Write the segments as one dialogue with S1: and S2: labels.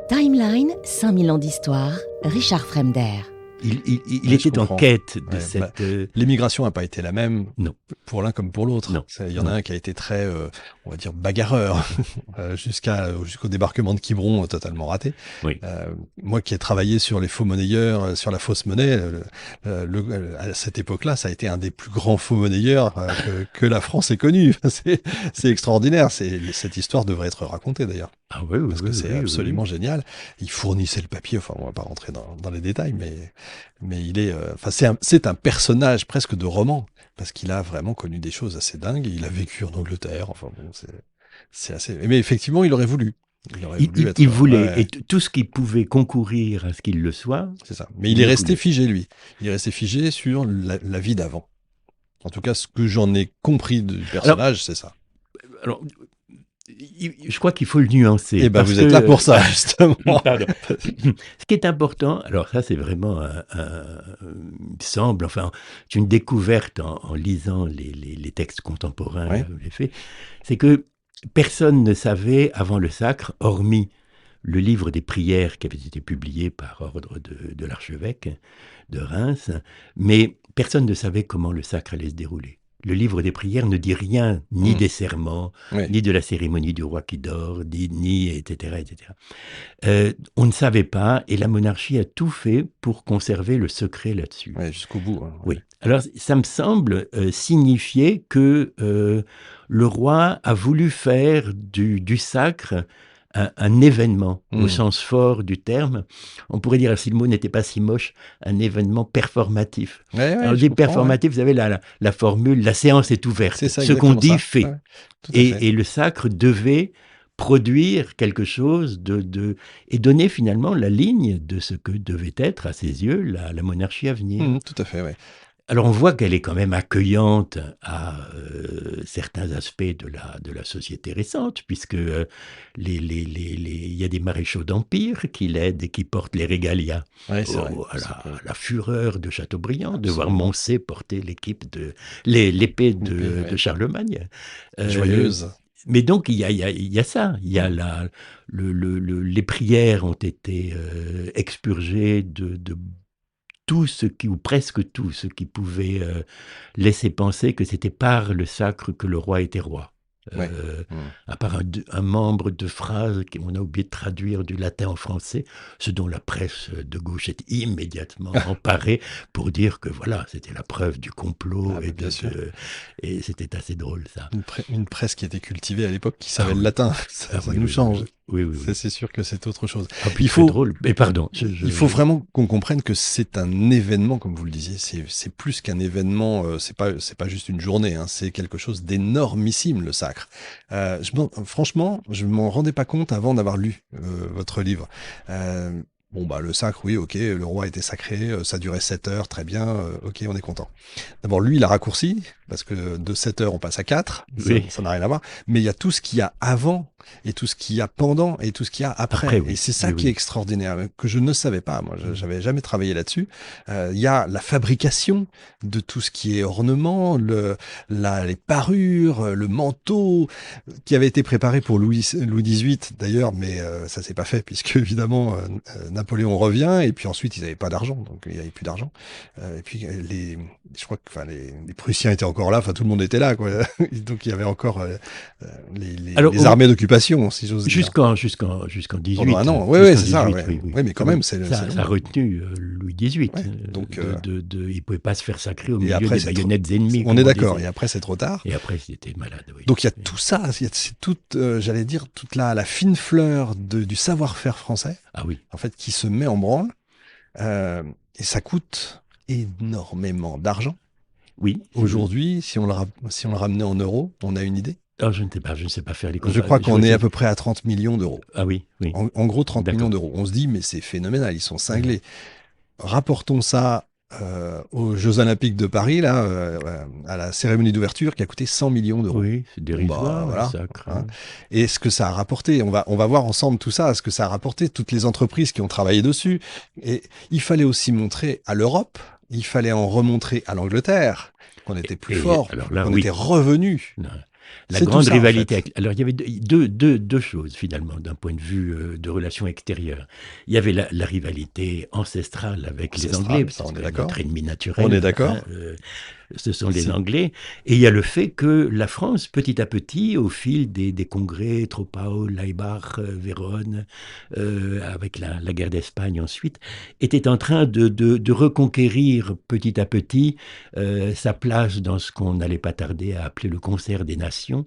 S1: Timeline, 5000 ans d'histoire, Richard Fremder.
S2: Il était en quête de cette...
S3: L'émigration n'a pas été la même
S2: Non.
S3: pour l'un comme pour l'autre. Il y en a un qui a été très, on va dire, bagarreur, jusqu'au débarquement de Quiberon, totalement raté.
S2: Oui.
S3: Moi qui ai travaillé sur les faux monnayeurs, sur la fausse monnaie, à cette époque-là, ça a été un des plus grands faux monnayeurs que la France ait connu. C'est extraordinaire. Cette histoire devrait être racontée d'ailleurs.
S2: Ah oui,
S3: parce que c'est absolument génial. Il fournissait le papier. Enfin, on va pas rentrer dans les détails, mais il est, c'est un personnage presque de roman parce qu'il a vraiment connu des choses assez dingues. Il a vécu en Angleterre. Enfin bon, c'est assez. Mais effectivement, il aurait voulu.
S2: Il voulait, et tout ce qui pouvait concourir à ce qu'il le soit.
S3: C'est ça. Mais il est resté figé, lui. Il est resté figé sur la vie d'avant. En tout cas, ce que j'en ai compris du personnage, c'est ça.
S2: Alors, je crois qu'il faut le nuancer.
S3: Eh ben, vous êtes là pour ça, justement.
S2: Pardon. Ce qui est important, alors ça, c'est vraiment, il me semble, enfin, c'est une découverte en lisant les textes contemporains, les faits, c'est que personne ne savait avant le sacre, hormis le livre des prières qui avait été publié par ordre de l'archevêque de Reims, mais personne ne savait comment le sacre allait se dérouler. Le livre des prières ne dit rien, ni des serments, ni de la cérémonie du roi qui dort, ni etc., etc. On ne savait pas, et la monarchie a tout fait pour conserver le secret là-dessus.
S3: Ouais, jusqu'au bout. Hein,
S2: oui. Alors, ça me semble signifier que le roi a voulu faire du sacre un événement, au sens fort du terme. On pourrait dire, si le mot n'était pas si moche, un événement performatif. Alors, je dis performatif, vous savez, la formule, la séance est ouverte.
S3: C'est ça,
S2: ce qu'on dit,
S3: ça.
S2: fait.
S3: Ouais,
S2: et le sacre devait produire quelque chose et donner finalement la ligne de ce que devait être, à ses yeux, la monarchie à venir.
S3: Tout à fait, oui.
S2: Alors on voit qu'elle est quand même accueillante à certains aspects de la société récente, puisque il y a des maréchaux d'Empire qui l'aident et qui portent les régalias
S3: à
S2: la fureur de Chateaubriand, de voir Moncey porter l'épée de Charlemagne.
S3: Joyeuse.
S2: Mais donc, il y a ça. Il y a les prières ont été expurgées de tout ce qui, ou presque tout ce qui pouvait laisser penser que c'était par le sacre que le roi était roi. À part un membre de phrase qu'on a oublié de traduire du latin en français, ce dont la presse de gauche est immédiatement emparée pour dire que voilà, c'était la preuve du complot, et c'était assez drôle ça.
S3: Une presse qui était cultivée à l'époque, qui savait le latin, ça nous change.
S2: Oui.
S3: C'est sûr que c'est autre chose.
S2: Puis il faut drôle. Mais pardon.
S3: Il faut vraiment qu'on comprenne que c'est un événement, comme vous le disiez. C'est plus qu'un événement. C'est pas juste une journée. Hein, c'est quelque chose d'énormissime, le sacre. Franchement, je m'en rendais pas compte avant d'avoir lu votre livre. Le sacre, oui, ok, le roi était sacré, ça durait 7 heures, très bien, ok, on est content. D'abord, lui, il a raccourci, parce que de 7 heures, on passe à 4, ça n'a rien à voir, mais il y a tout ce qu'il y a avant, et tout ce qu'il y a pendant, et tout ce qu'il y a après. Et c'est ça qui est extraordinaire, que je ne savais pas, moi, j'avais jamais travaillé là-dessus. Il y a la fabrication de tout ce qui est ornement, les parures, le manteau, qui avait été préparé pour Louis XVIII, d'ailleurs, mais ça s'est pas fait, puisque, évidemment, Napoléon revient, et puis ensuite ils n'avaient pas d'argent, donc il n'y avait plus d'argent. Et puis je crois que les Prussiens étaient encore là, enfin tout le monde était là, quoi. Donc il y avait encore les armées d'occupation, si j'ose dire.
S2: Jusqu'en 18.
S3: Pendant un an, oui, c'est ça. Oui, mais quand même,
S2: ça a retenu Louis XVIII. Donc il pouvait pas se faire sacrer au milieu des baïonnettes ennemies.
S3: On est d'accord. Et après c'est trop tard.
S2: Et après c'était malade. Oui.
S3: Donc il y a tout ça, c'est toute, j'allais dire, toute la fine fleur du savoir-faire français.
S2: Ah oui.
S3: En fait, qui se met en branle, et ça coûte énormément d'argent.
S2: Oui.
S3: Aujourd'hui, si on le ramenait en euros, on a une idée?
S2: Je ne sais pas faire les comptes.
S3: Je crois qu'on est à peu près à 30 millions d'euros.
S2: Ah oui.
S3: En gros, 30 millions d'euros. On se dit, mais c'est phénoménal, ils sont cinglés. Rapportons ça aux Jeux Olympiques de Paris, là, à la cérémonie d'ouverture, qui a coûté 100 millions d'euros.
S2: Oui, c'est dérisoire,
S3: voilà,
S2: le sacre.
S3: Hein. Et ce que ça a rapporté, on va voir ensemble tout ça, ce que ça a rapporté, toutes les entreprises qui ont travaillé dessus. Et il fallait aussi montrer à l'Europe, il fallait en remontrer à l'Angleterre, qu'on était plus fort, qu'on était revenu.
S2: La
S3: C'est tout
S2: grande
S3: ça, en
S2: rivalité.
S3: fait.
S2: Alors, il y avait deux choses, finalement, d'un point de vue de relations extérieures. Il y avait la rivalité ancestrale avec les Anglais,
S3: Ancestral,
S2: parce
S3: ça,
S2: que
S3: on
S2: c'est
S3: est
S2: quand même
S3: d'accord.
S2: notre ennemi
S3: On est
S2: naturel.
S3: d'accord.
S2: Ce sont les
S3: C'est
S2: Anglais. Et il y a le fait que la France, petit à petit, au fil des congrès, Troppau, Laibach, Vérone, avec la guerre d'Espagne ensuite, était en train de reconquérir petit à petit sa place dans ce qu'on n'allait pas tarder à appeler le concert des nations,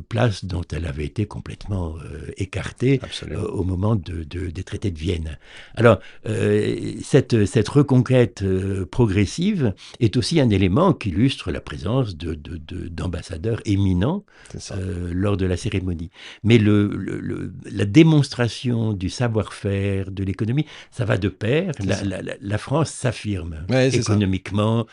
S2: place dont elle avait été complètement écartée
S3: absolument.
S2: au moment des traités de Vienne. Alors, cette reconquête progressive est aussi un élément qui illustre la présence d'ambassadeurs éminents
S3: C'est ça.
S2: lors de la cérémonie. Mais la démonstration du savoir-faire, de l'économie, ça va de pair. La France s'affirme
S3: Ouais, c'est ça.
S2: économiquement,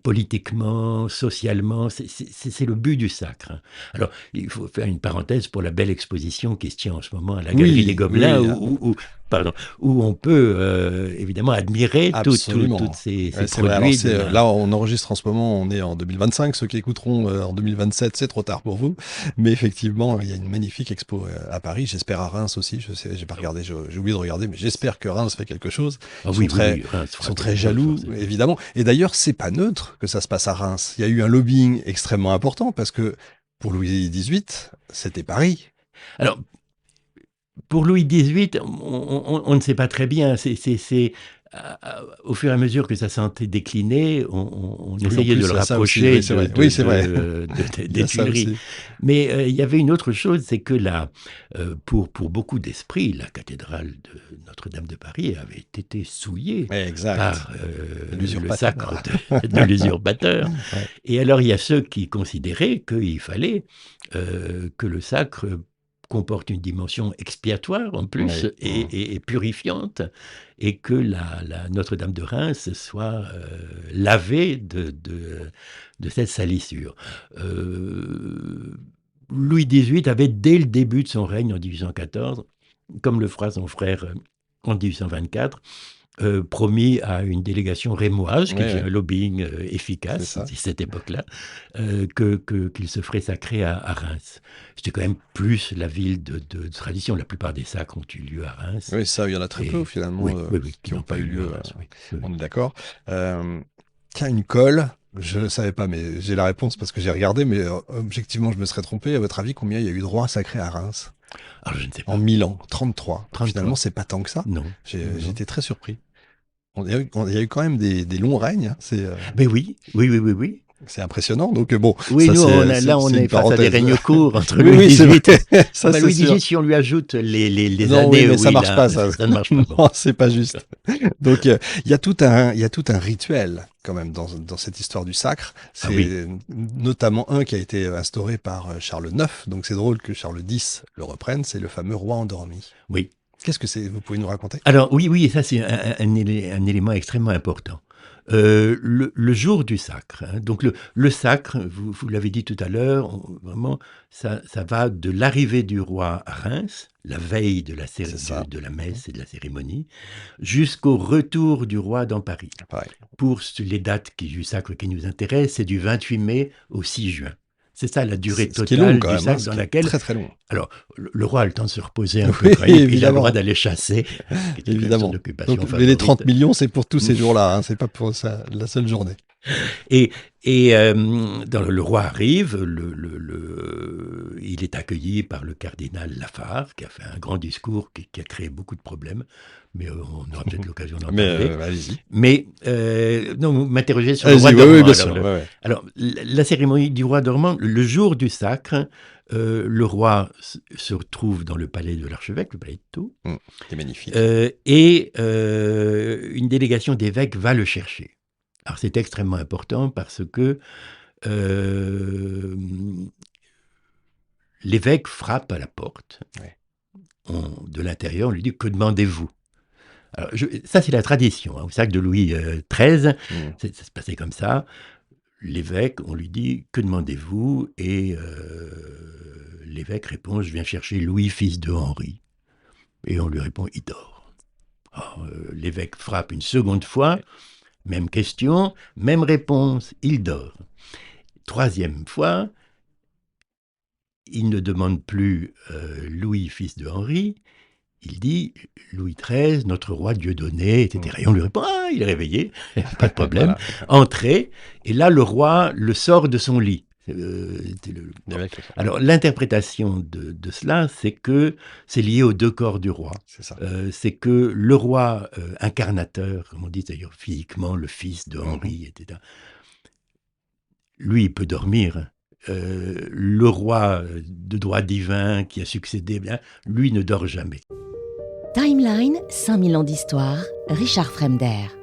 S2: politiquement, socialement. C'est le but du sacre. Alors, il faut faire une parenthèse pour la belle exposition qui se tient en ce moment à la Galerie des
S3: Oui,
S2: Gobelins,
S3: oui,
S2: où on peut évidemment admirer
S3: absolument.
S2: toutes ces
S3: Ouais, c'est vrai. Alors
S2: produits de
S3: là, on enregistre en ce moment, on est en 2025. Ceux qui écouteront en 2027, c'est trop tard pour vous. Mais effectivement, il y a une magnifique expo à Paris. J'espère à Reims aussi. Je sais, j'ai pas regardé, j'ai oublié de regarder, mais j'espère que Reims fait quelque chose.
S2: Ah
S3: Ils sont
S2: oui,
S3: très,
S2: oui, Reims
S3: ils
S2: fera
S3: sont
S2: quelque
S3: très
S2: chose,
S3: jaloux,
S2: forcément.
S3: évidemment. Et d'ailleurs, c'est pas neutre que ça se passe à Reims. Il y a eu un lobbying extrêmement important parce que pour Louis XVIII, c'était Paris.
S2: Alors, pour Louis XVIII, on ne sait pas très bien. Au fur et à mesure que sa santé déclinait, on
S3: Oui, en
S2: essayait
S3: plus,
S2: de
S3: il
S2: le
S3: y a ça aussi.
S2: rapprocher
S3: Oui, c'est vrai. Oui, c'est vrai. Il y
S2: des
S3: a ça
S2: Tuileries.
S3: aussi.
S2: Mais il y avait une autre chose, c'est que pour beaucoup d'esprits, la cathédrale de Notre-Dame de Paris avait été souillée
S3: Ouais, exact.
S2: par le
S3: L'usurpateur.
S2: sacre de l'usurpateur.
S3: Ouais.
S2: Et alors, il y a ceux qui considéraient qu'il fallait que le sacre comporte une dimension expiatoire en plus
S3: Oui.
S2: et purifiante, et que la Notre-Dame de Reims soit lavée de cette salissure. Louis XVIII avait, dès le début de son règne en 1814, comme le fera son frère en 1824, promis à une délégation rémoise, qui
S3: Ouais,
S2: faisait
S3: ouais.
S2: un lobbying
S3: C'est
S2: efficace
S3: ça.
S2: à cette époque-là, qu'il se ferait sacrer à Reims. C'était quand même plus la ville de tradition. La plupart des sacres ont eu lieu à Reims.
S3: Oui, ça, il y en a très peu
S2: Et
S3: finalement
S2: oui, oui,
S3: qui n'ont pas eu lieu.
S2: à Reims. Oui.
S3: On est d'accord. Tiens, une colle. Je ne savais pas, mais j'ai la réponse parce que j'ai regardé, mais objectivement, je me serais trompé. À votre avis, combien il y a eu de rois sacrés à Reims?
S2: Alors, je ne sais
S3: En
S2: pas.
S3: 1000 ans, 33.
S2: 33.
S3: Finalement, c'est pas tant que ça.
S2: Non.
S3: J'étais très surpris. Il y a eu quand même des longs règnes. Hein.
S2: Mais oui.
S3: C'est impressionnant. Donc bon,
S2: Oui,
S3: ça,
S2: nous,
S3: c'est
S2: on
S3: une
S2: est face à des
S3: parenthèse.
S2: règnes courts entre
S3: Oui,
S2: Louis
S3: oui, c'est
S2: XVIII.
S3: vrai. Ça, c'est
S2: Louis
S3: sûr.
S2: XVIII, si on lui ajoute les
S3: Non, oui,
S2: années
S3: mais
S2: où
S3: ça
S2: il
S3: marche
S2: a...
S3: pas, ça.
S2: Ça ne marche pas.
S3: Non, c'est pas juste. Donc, il y a tout un rituel quand même dans cette histoire du sacre. C'est
S2: oui.
S3: notamment un qui a été instauré par Charles IX. Donc, c'est drôle que Charles X le reprenne. C'est le fameux roi endormi.
S2: Oui.
S3: Qu'est-ce que c'est? Vous pouvez nous raconter?
S2: Alors, oui, et ça, c'est un élément extrêmement important. Le jour du sacre, hein, donc le sacre, vous l'avez dit tout à l'heure, vraiment, ça va de l'arrivée du roi à Reims, la veille de la messe et de la cérémonie, jusqu'au retour du roi dans Paris.
S3: Pareil.
S2: Pour les dates du sacre qui nous intéressent, c'est du 28 mai au 6 juin. C'est ça la durée
S3: Ce qui est long
S2: totale
S3: quand
S2: du
S3: même,
S2: sacre
S3: ce
S2: dans
S3: qui est
S2: laquelle...
S3: très très long.
S2: Alors, le roi a le temps de se reposer un
S3: Oui,
S2: peu quand même, il a le
S3: évidemment.
S2: droit d'aller chasser, qui était
S3: Évidemment.
S2: son occupation
S3: Donc, mais
S2: favorite.
S3: les 30 millions, c'est pour tous ces jours-là. Hein. C'est pas pour ça, la seule journée.
S2: Et le roi arrive, il est accueilli par le cardinal Lafare, qui a fait un grand discours qui a créé beaucoup de problèmes, mais on aura peut-être l'occasion d'en parler.
S3: Allez-y.
S2: Mais non, vous m'interrogez sur le roi
S3: Oui,
S2: dormant.
S3: oui, bien sûr.
S2: Alors, la cérémonie du roi dormant, le jour du sacre, le roi se trouve dans le palais de l'archevêque, le palais de Thau,
S3: C'est magnifique.
S2: et une délégation d'évêques va le chercher. Alors c'est extrêmement important parce que l'évêque frappe à la porte.
S3: Ouais.
S2: De l'intérieur, on lui dit « Que demandez-vous » Alors, ça, c'est la tradition. Au sacre de Louis XIII, ça se passait comme ça. L'évêque, on lui dit « Que demandez-vous » Et l'évêque répond « Je viens chercher Louis, fils de Henri. » Et on lui répond « Il dort. » L'évêque frappe une seconde fois. Même question, même réponse, il dort. Troisième fois, il ne demande plus Louis, fils de Henri. Il dit Louis XIII, notre roi Dieudonné, etc. Et on lui répond ah, il est réveillé, pas de problème. Voilà. Entrez. Et là, le roi le sort de son lit. Alors, l'interprétation de cela, c'est que c'est lié aux deux corps du roi.
S3: C'est ça.
S2: C'est que le roi incarnateur, comme on dit d'ailleurs physiquement, le fils de Henri, etc., lui, il peut dormir. Le roi de droit divin qui a succédé, lui ne dort jamais.
S1: Timeline, 5000 ans d'histoire, Richard Fremder.